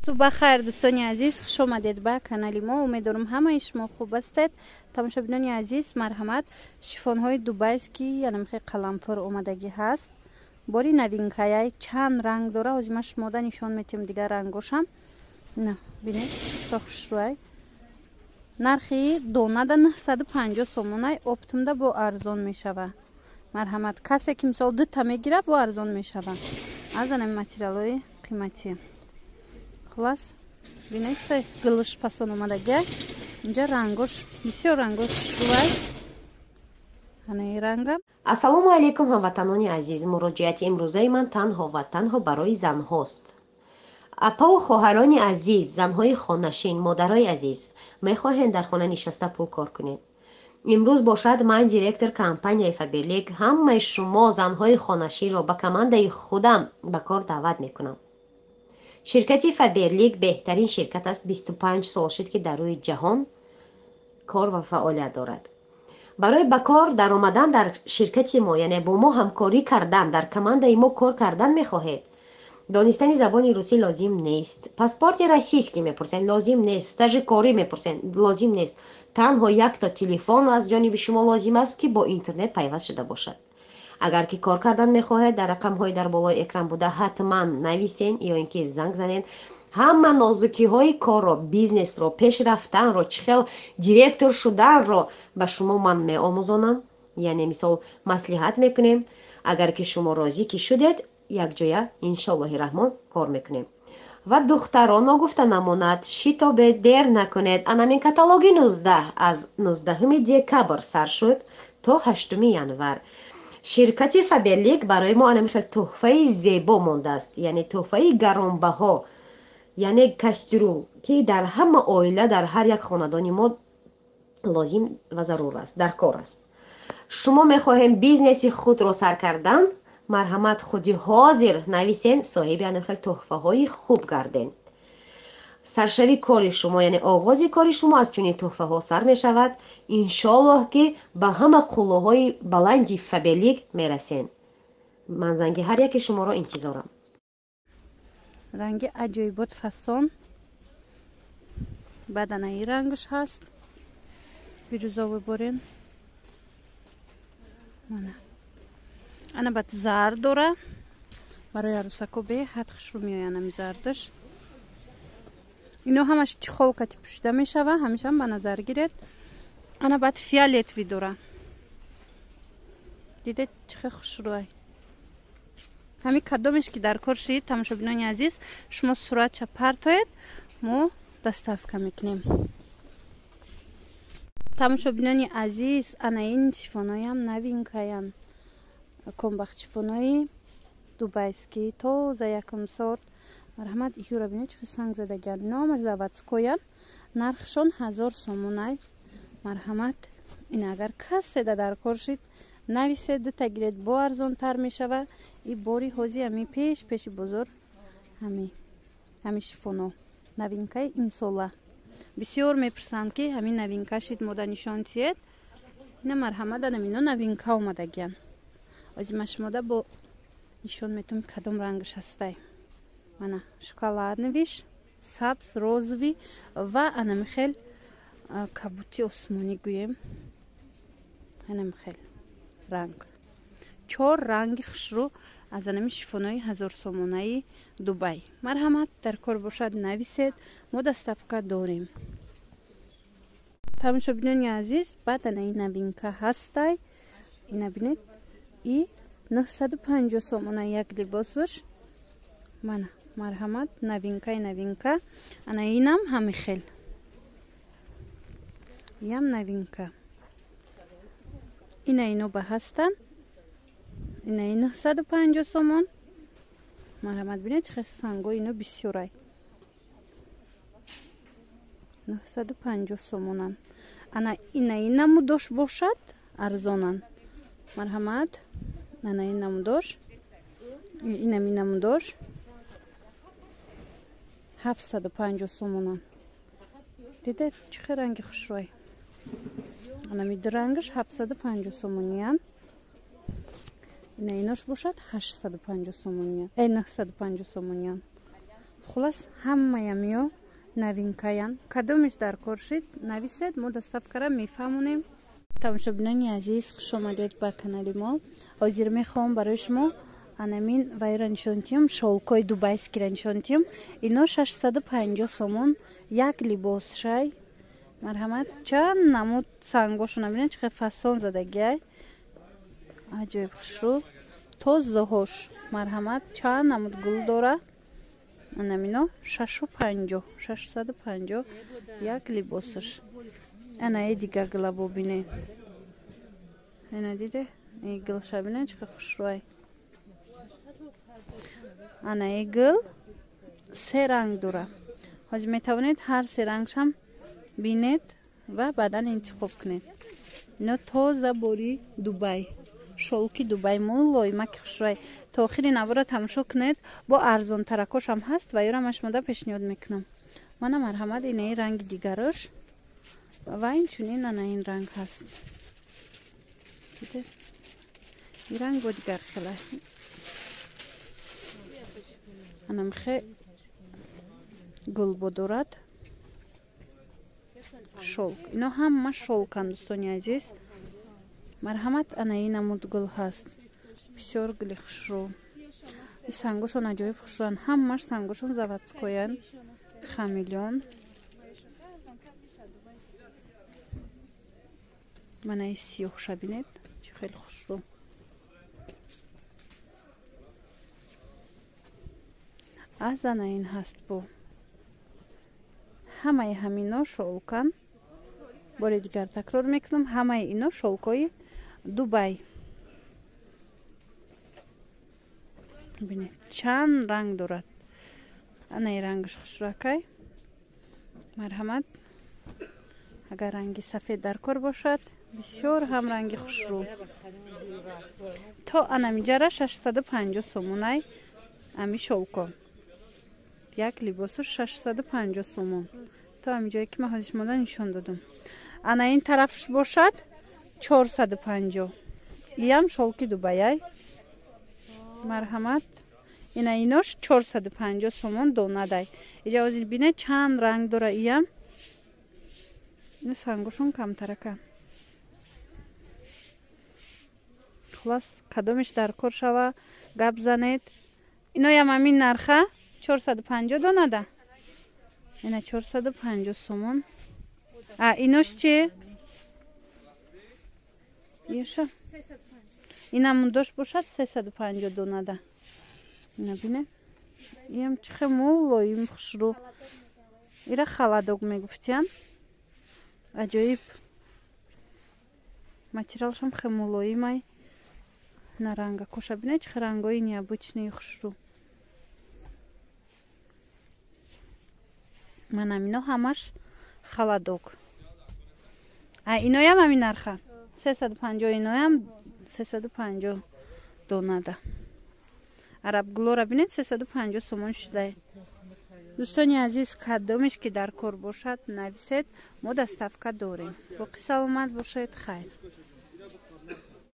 صبح خیر دوستان عزیز، خوش آمدید به کانال ما. امیدوارم همه شما خوب هستید. تماشاچیان عزیز، مرحمت. شیفون های دوبایسکی یعنی قلمفر اومدگی هست. باری نوینکای چند رنگ داره. از ما شما نشون میتیم دیگر رنگوشم. نه ببینید خوش روی نرخی دونه ده 950 سومونه. اپتم ده با ارزان میشوه. مرحمت. کسی که مثال دو تا میگیره با ارزان میشوه. از این متریال های قیمتی. خلاص ببینید گلش فصل اومده. اینجا رنگش بسیار رنگش روی همه رنگم. السلام علیکم هموطنان عزیز. مراجعت امروزه من تنها و تنها برای زن هاست. اپا و خواهران عزیز، زنهای خانشین، مادرای عزیز، میخواهند در خانه نشسته پول کار کنید. امروز باشد من دیرکتور کمپانی فابرلیک همه شما زنهای خانشین را به کمانده خودم به کار دعوت میکنم. شرکت فابرلیک بهترین شرکت است. 25 سال شد که در روی جهان کار و فعالیت دارد. برای به کار در آمدن در شرکت ما یعنی با ما همکاری کردن در کمانده ما کار کردن میخواهید. دانستن زبان روسی لازم نیست. پاسپورت روسیایی میپرسن لازم نیست. استاژ کاری میپرسن لازم نیست. تنها یک تا تلفن از جانب شما لازم است که با اینترنت پیوست شده باشد. اگر که کار کردن میخواهید در رقم های در بالای اکران بوده حتما نویسین یا اینکه زنگ زنین. همه نازکی های کار را، بیزنس را، پیش رفتن را، چخل دیرکتور شدن را به شما من می آموزانم. یعنی مثال مصلحت میکنیم. اگر که شما راضی که شدید یک جایه انشالله رحمان کار میکنیم. و دختران نگفته نماند شتاب دیر نکنید. انامین کاتالوگ 19 از 19 دکبر سر شد تا 8 ینور. شرکت فابرلیک برای ما انمیخ تحفه زیبا مانده است. یعنی تحفه گرانبها، یعنی کسترول که در همه عائله در هر یک خاندان ما لازم و ضرور است، در کار است. شما میخواهیم بیزنس خود را سر کردن، مرحمت خودی حاضر نویسین صاحب انمیخ تحفه های خوب گردین. سرشوی کار شما یعنی آغاز کار شما از چنین تحفه ها سر می شود. انشالله که به همه قلوهای بلندی فابرلیک می رسین. من زنگ هر یک شما را انتظارم. رنگ عجایبات فسان بدنه رنگش هست. بیروزا ببرین انا بات زرد داره. برای عروسکو به حدش رو میآینم زردش. اینا همش خلقتی پوشیده میشوه. همیشه هم به نظر گیرید. انا بعد فیالتوی داره. دیدید چه خوش روی. همین کدومش که در کار شید تماشاچیان عزیز شما صورت چه پرتاید ما دستافکا میکنیم. تماشاچیان عزیز انا این شیفونای هم نوینکاین. کمبخت شیفونای دوبایسکی تازه یکم سورت. مرحمت ایو را بینید چه سنگ زدگی نامش заводскоян. نرخشون 1000 سومونای. مرحمت این اگر کسی در کار شید نویسید تگیرید با ارزان تر می شود. این باری حوزی همی پیش بزرگ همی شیفونو نوینکای امساله بسیار میپرسند که همین نوینکا شید ماده نشان چید. این مرحمت دنمینو نوینکا اومدگیان. از مشموده با نشون میتونم کدام رنگش هسته. انا شکلادنویش، سبز، روزوی و انا میخیل کابوتی osmoni گویم. انا میخیل رنگ 4 رنگ خشرو از انمی شیفونای 1000 سومونای دوبای. مرحمت در کار باشد نویسید. ما دستافکا داریم. تماشاچیان عزیز بعد این نوینکا هسته. اینا ببینید ای 950 سومونای یک لباسش. من مرحمت نوینکا انا اینم همه خیل یم نوینکا. اینو به هستن. این 950 سومون. مرحمت بینید چه سنگو اینو بسیارای 950 سومونن. انا اینمو داشت باشد ارزانن. مرحمت انا اینمو داشت اینمو داشت 750 سومونن. دیده چه رنگ خوش روی. انا می رنگش 750 سومونیان. ایناش باشد 850 سومونیان. 950 سومونیان. хулас ҳамаямиё новинкаян. Кадомиш дар кор шид нависед, мо доставкара мефаҳмонем. Тамошобинони азиз, хушомадед ба канали мо. ҳозир мехоҳам барои шумо анамин вайро нишон диҳам, шолкои дубайскиро нишон диҳам. Ино 650 сомон як либос шай. Марҳамат, чанд намуд сангошона бинед, чӣ қадр фасон задагиай. Аҷоиб хушрӯ. Тозаҳош, марҳамат, чанд намуд гул дора. Анамино 650 як либосаш. Анаи дига гилабо бинед. Ана диде? Ин гилша бинед, чӣ қадр хушрӯай. Анаи гил се ранг дора. ҳозир метавонед ҳар се рангшам бинед ва баъдан интихоб кунед. Ино тоза бори Дубай. Шолки Дубай мулоимаки хушрӯай. То охири навора тамошо кунед. Бо арзонтаракошам ҳаст ва ёрам шумода пешниҳод мекунам. Мана марҳамат, инаи ранги дигараш ва инчунин ана ин ранг ҳаст. ин ранг бо дигар хела. анамхе гулбо дорад. Шолк. Ино ҳама шолкан, дӯстони азиз. Марҳамат, анаи намуд гул ҳаст. Бисёр гули хушрӯ. И сангошон аҷоиб хушрӯан. Ҳамаш сангошон заводскоян. Хамелеон. Манаи сиёҳша бинед. Чӣ хеле хушрӯ. аз анаин ҳаст бо. ҳамаи ҳамино шолкан. бори дигар такрор мекунам, ҳамаи ино шолкои Дубай. бинед, чанд ранг дорад. анаи рангаш хушрӯакай. марҳамат, агар ранги сафед дар кор бошад, бисёр ҳам ранги хушрӯ. то анамиҷара 650 сомонай ами шолко. як либосу 650 сомон. то ҳамиҷое ки ман ҳозир шумода нишон додам. ана ин тарафш бошад 450. иям шолки Дубайай. марҳамат, ина инош 450 сомон донадай. иҷа ҳозир бинед чанд ранг дора. иям ин сангошон камтаракан. хулос, кадомиш дар кор шава, гап занед. иноям ҳамин нарха 450 донада. ина 450 сомон. инош чи? иша инамун дошт бошад 350 донада. ина бинед. иям чихе мулоим хушрӯ. ира халадок мегуфтиян. аҷоиб. материалшам хе мулоимай. на ранга коша бинед, чихе рангои необычные хушрӯ. манам ино ҳамаш халадок. иноям ҳамин нарха 350. иноям 350 донада. арабгулора бинед 350 сомон шудай. дӯстони азиз, кадомиш ки дар кор бошад нависед, мо доставка дорем. боқӣ саломат бошед. хайр.